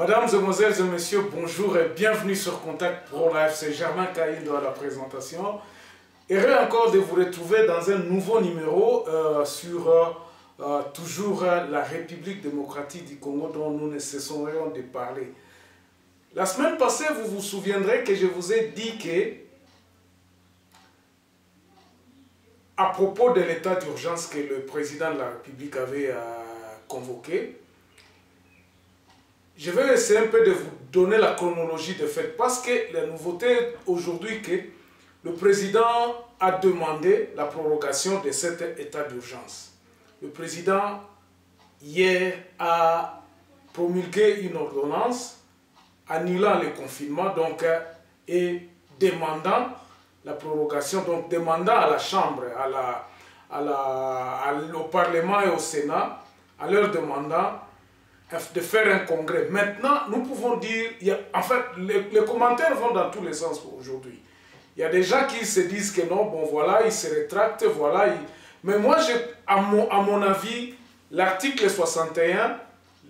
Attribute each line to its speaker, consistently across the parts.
Speaker 1: Mesdames, Mesdemoiselles et Messieurs, bonjour et bienvenue sur Contact Pro Live. C'est Germain Kaïndo à la présentation. Heureux encore de vous retrouver dans un nouveau numéro sur toujours la République démocratique du Congo dont nous ne cessons de parler. La semaine passée, vous vous souviendrez que je vous ai dit que à propos de l'état d'urgence que le président de la République avait convoqué, je vais essayer un peu de vous donner la chronologie de fait, parce que la nouveauté aujourd'hui que le président a demandé la prorogation de cet état d'urgence. Le président, hier, a promulgué une ordonnance annulant le confinement donc, et demandant la prorogation, donc demandant à la Chambre, au Parlement et au Sénat, à leur demandant de faire un congrès. Maintenant, nous pouvons dire, en fait, les commentaires vont dans tous les sens aujourd'hui. Il y a des gens qui se disent que non, bon voilà, ils se rétractent, voilà. Mais moi, à mon avis, l'article 61,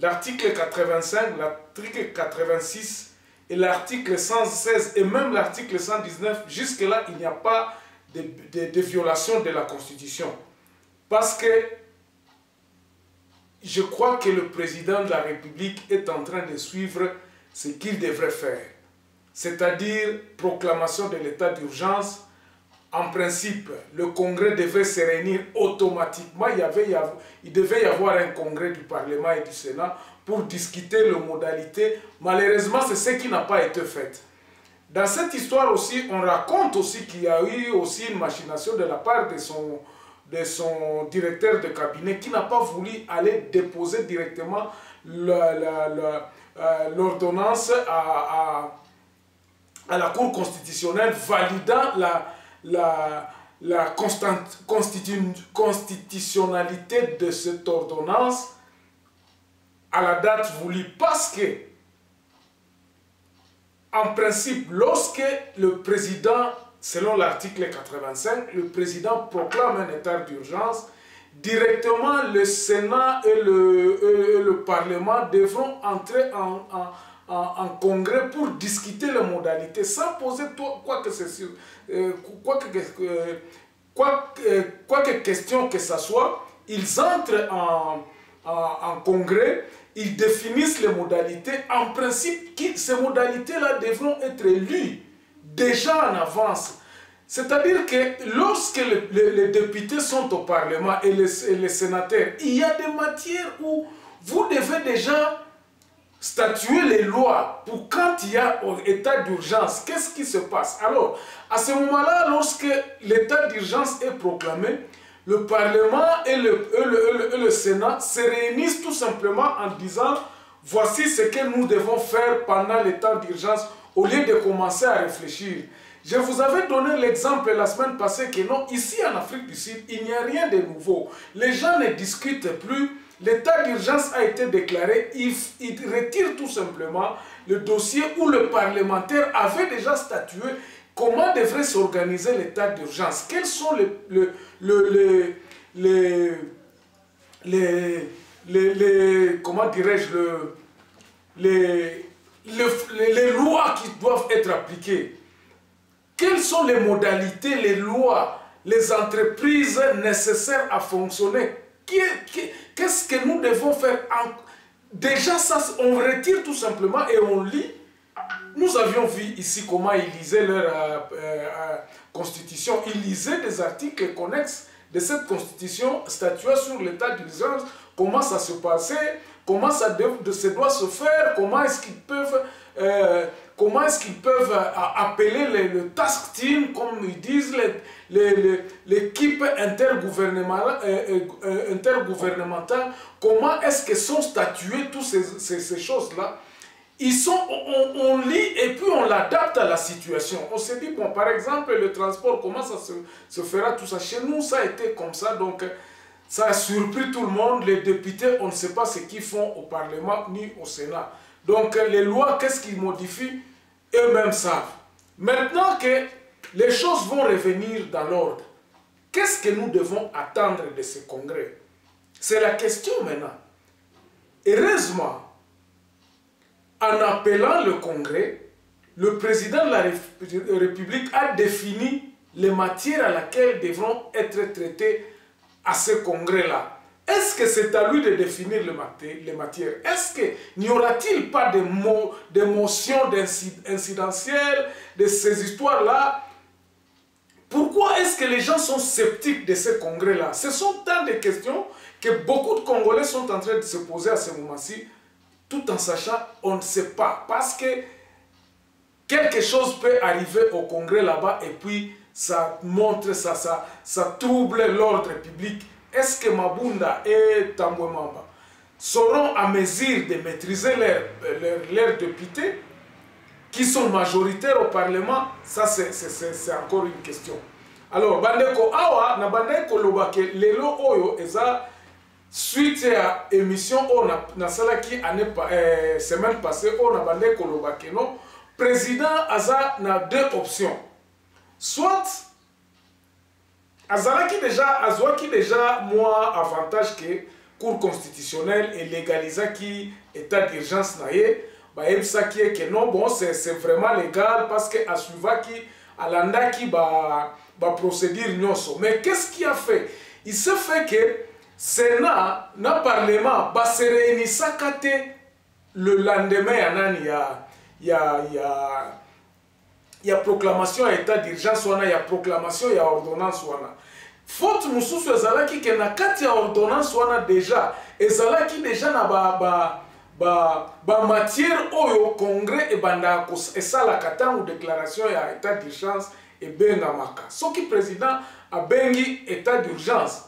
Speaker 1: l'article 85, l'article 86 et l'article 116 et même l'article 119, jusque-là, il n'y a pas de violation de la Constitution. Parce que je crois que le président de la République est en train de suivre ce qu'il devrait faire. C'est-à-dire proclamation de l'état d'urgence. En principe, le Congrès devait se réunir automatiquement. Il devait y avoir un Congrès du Parlement et du Sénat pour discuter les modalités. Malheureusement, c'est ce qui n'a pas été fait. Dans cette histoire aussi, on raconte aussi qu'il y a eu aussi une machination de la part de son directeur de cabinet qui n'a pas voulu aller déposer directement l'ordonnance à la Cour constitutionnelle validant la constitutionnalité de cette ordonnance à la date voulue. Parce que, en principe, lorsque le président, selon l'article 85, le président proclame un état d'urgence, directement le Sénat et le Parlement devront entrer en congrès pour discuter les modalités, sans poser quoi que question que ce soit. Ils entrent en congrès, ils définissent les modalités. En principe, ces modalités-là devront être lues déjà en avance. C'est-à-dire que lorsque les députés sont au Parlement et les sénateurs, il y a des matières où vous devez déjà statuer les lois pour quand il y a un état d'urgence. Qu'est-ce qui se passe? Alors, à ce moment-là, lorsque l'état d'urgence est proclamé, le Parlement et le Sénat se réunissent tout simplement en disant voici ce que nous devons faire pendant l'état d'urgence au lieu de commencer à réfléchir. Je vous avais donné l'exemple la semaine passée que non, ici en Afrique du Sud, il n'y a rien de nouveau. Les gens ne discutent plus. L'état d'urgence a été déclaré. Ils retirent tout simplement le dossier où le parlementaire avait déjà statué comment devrait s'organiser l'état d'urgence. Quels sont comment dirais-je, les lois qui doivent être appliquées. Quelles sont les modalités, les lois, les entreprises nécessaires à fonctionner? Qu'est-ce que nous devons faire? Déjà, ça, on retire tout simplement et on lit. Nous avions vu ici comment ils lisaient leur constitution. Ils lisaient des articles connexes de cette constitution statuant sur l'état d'urgence, comment ça se passait, comment ça doit se faire, comment est-ce qu'ils peuvent... appeler le task team, comme ils disent, l'équipe intergouvernementale, comment est-ce que sont statuées toutes ces choses-là. On lit et puis on l'adapte à la situation. On se dit, bon, par exemple, le transport, comment ça se fera, tout ça. Chez nous, ça a été comme ça, donc ça a surpris tout le monde. Les députés, on ne sait pas ce qu'ils font au Parlement ni au Sénat. Donc les lois, qu'est-ce qu'ils modifient? Eux-mêmes savent. Maintenant que les choses vont revenir dans l'ordre, qu'est-ce que nous devons attendre de ce congrès? C'est la question maintenant. Heureusement, en appelant le Congrès, le président de la République a défini les matières à laquelle devront être traitées à ce Congrès-là. Est-ce que c'est à lui de définir les matières? Est-ce qu'il n'y aura-t-il pas de motions incidentielles de ces histoires-là? Pourquoi est-ce que les gens sont sceptiques de ce congrès-là? Ce sont tant de questions que beaucoup de Congolais sont en train de se poser à ce moment-ci, tout en sachant on ne sait pas. Parce que quelque chose peut arriver au congrès là-bas et puis ça montre, ça trouble l'ordre public. Est-ce que Mabunda et Tambwe Mamba seront à mesure de maîtriser leurs députés qui sont majoritaires au Parlement? Ça, c'est encore une question. Alors, bandeko awa na bandeko lobake lelo oyo eza suite à émission on na salaki semaine passée on a bandeko lobake non président aza na deux options. Soit azwaki déjà moi avantage que cour constitutionnelle et légalisaki état d'urgence na ye bayebisaki que non bon c'est vraiment légal parce que asuvaki alandaki ba procédure nyonso. Mais qu'est-ce qui a fait? Il se fait que Sénat na parlement ba se réunissaka te le lendemain ya nani ya proclamation à état d'urgence wana ya proclamation ya ordonnance wana. Faute mususu ezalaki ke na kati ya ordonnance wana déjà ezalaki déjà na ba matière oyo congrès ebanda esalaka ntango déclaration ya état d'urgence ebengamaka. Soki président abengi état d'urgence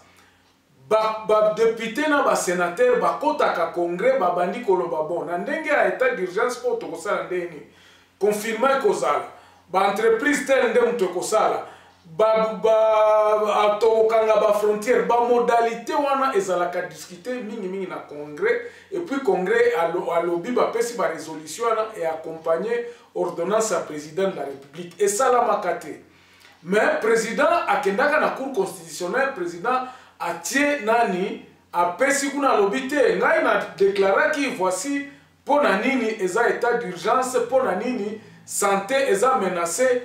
Speaker 1: ba député na ba sénateur bakotaka congrès babandi koloba bon na ndenge ya état d'urgence po tokosala ndeni confirmer kozala ba entreprise tel nde mutu ekosala atokanga ba frontière ba modalité wana ezalaka discuter mingi na congrès et puis congrès alobi bapesi ba résolution wana et accompagner ordonnance à président de la république et salamaka te. Mais président akendaka na cour constitutionnelle, président atie nani apesi kuna alobi te ngai na déclaraki voici pona nini eza état d'urgence, pona nini santé eza menacée.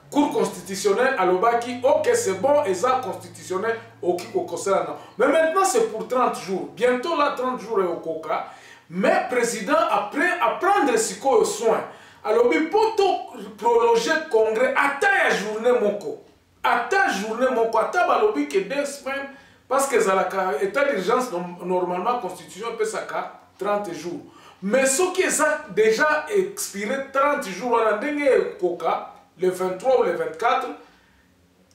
Speaker 1: Cour constitutionnelle alobaki ok c'est bon eza constitutionnel oki kokosela non. Mais maintenant c'est pour 30 jours. Bientôt là 30 jours et okoka. Mais président après à prendre sikoyo soin. Alobi poto prolonger congrès ata ya journée moko. Ata journée moko ata balobi que 2 semaines parce que zalaka état d'urgence normalement constitution peut saka 30 jours. Mais ce qui est déjà expiré 30 jours on a ndenge koka le 23 ou le 24,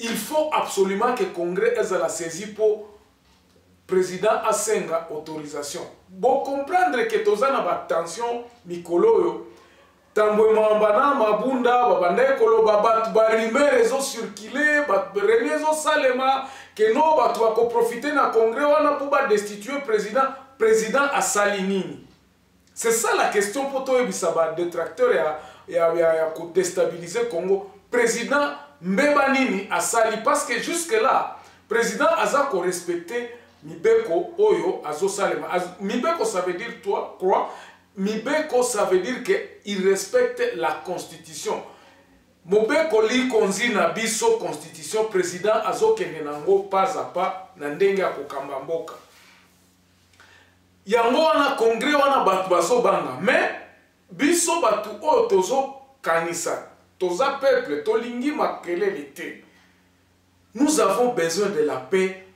Speaker 1: il faut absolument que le Congrès ait la saisie pour le président Asenga autorisation. Bon comprendre que tous en a tension Mikolo, Tambwe Mamba Mabunda, Babanda Kolo Babat, Barime réseau circulé, réseau Salema, que non, tu vas profiter d'un Congrès pour destituer le président à Salinini. C'est ça la question pour toi, Bissaba, détracteur et à déstabiliser le Congo. Président Mbebanini a sali parce que jusque-là, président Azako respectait Mibeko Oyo Azo Salema. Mibeko ça veut dire toi, quoi? Mibeko ça veut dire qu'il respecte la constitution. Mobeko li konzi na biso constitution président Azo Kenenango pas à pas Nandenga Kokamba Mboka. Yango wana congrès wana batu baso banga mais biso batu oyo tozo kanisa toza peuple tolingi makelele te. Nous avons besoin de la paix.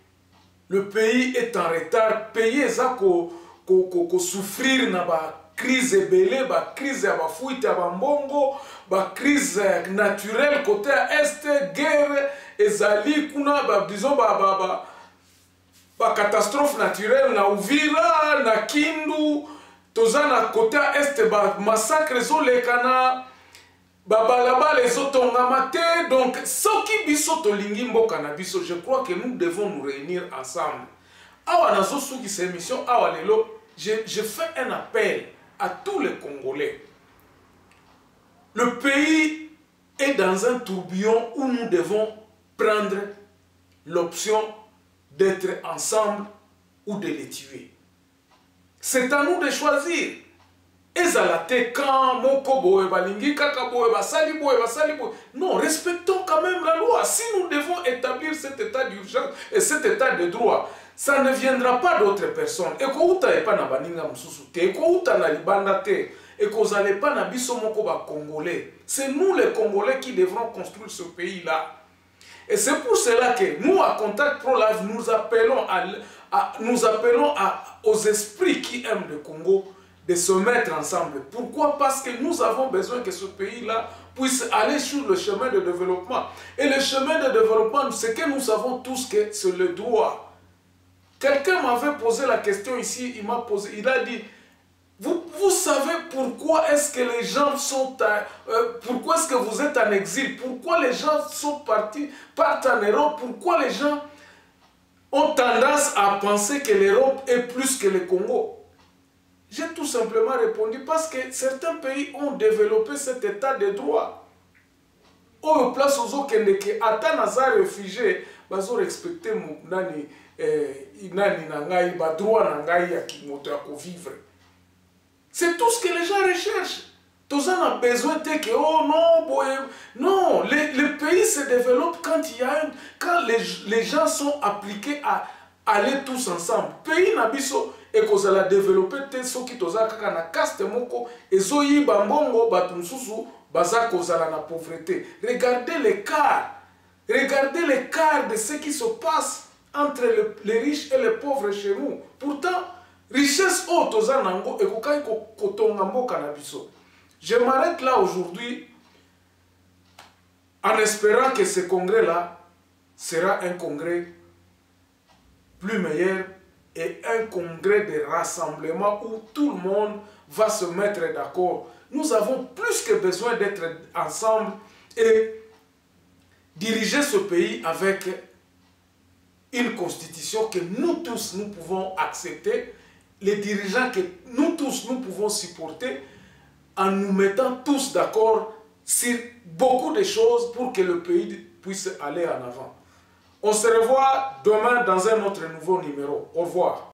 Speaker 1: Le pays est en retard. Pays eza ko souffrir na ba crise ebele, ba crise ya ba fuite ya ba mbongo, ba crise naturelle côté est, guerre ezali kuna ba disons ba catastrophe naturelle na Uvira, na Kindu, toza na côté est ba massacre zolekana, ba balaba les otongamate. Donc soki biso tolingi mboka na biso, je crois que nous devons nous réunir ensemble. Awa nazo suki cette émission awa lelo, je fais un appel à tous les Congolais. Le pays est dans un tourbillon où nous devons prendre l'option d'être ensemble ou de les tuer. C'est à nous de choisir. ezalate quand moko boye balingi kaka boye basali boye basali boye. Non, respectons quand même la loi. Si nous devons établir cet état d'urgence et cet état de droit, ça ne viendra pas d'autres personnes. Et ko uta e pa na baninga mususu te, ko uta na libanda te, et ko zale pa na biso moko ba congolais. C'est nous les Congolais qui devrons construire ce pays-là. Et c'est pour cela que nous, à Contact Pro Live, nous appelons aux esprits qui aiment le Congo de se mettre ensemble. Pourquoi? Parce que nous avons besoin que ce pays-là puisse aller sur le chemin de développement. Et le chemin de développement, c'est que nous savons tous que c'est le droit. Quelqu'un m'avait posé la question ici, il a dit, vous savez pourquoi est-ce que les gens sont... pourquoi est-ce que vous êtes en exil? Pourquoi les gens partent en Europe? Pourquoi les gens ont tendance à penser que l'Europe est plus que le Congo? J'ai tout simplement répondu parce que certains pays ont développé cet état de droit. Au place aux autres qui attendent à réfugiés, ils ont respecté le droit à vivre. C'est tout ce que les gens recherchent. Tous en ont besoin de que, oh non, boy. Non, le pays se développe quand quand les gens sont appliqués à aller tous ensemble. Pays nabiso et qu'on a développé ceux qui toza kaka na caste moko ezoyi bambongo batumsusu baza kozala na pauvreté. Regardez l'écart. Regardez l'écart de ce qui se passe entre les riches et les pauvres chez nous. Pourtant, richesse haute aux anango et kokai kotongambo kanabiso. Je m'arrête là aujourd'hui en espérant que ce congrès-là sera un congrès plus meilleur et un congrès de rassemblement où tout le monde va se mettre d'accord. Nous avons plus que besoin d'être ensemble et diriger ce pays avec une constitution que nous tous nous pouvons accepter, les dirigeants que nous tous nous pouvons supporter en nous mettant tous d'accord sur beaucoup de choses pour que le pays puisse aller en avant. On se revoit demain dans un autre nouveau numéro. Au revoir.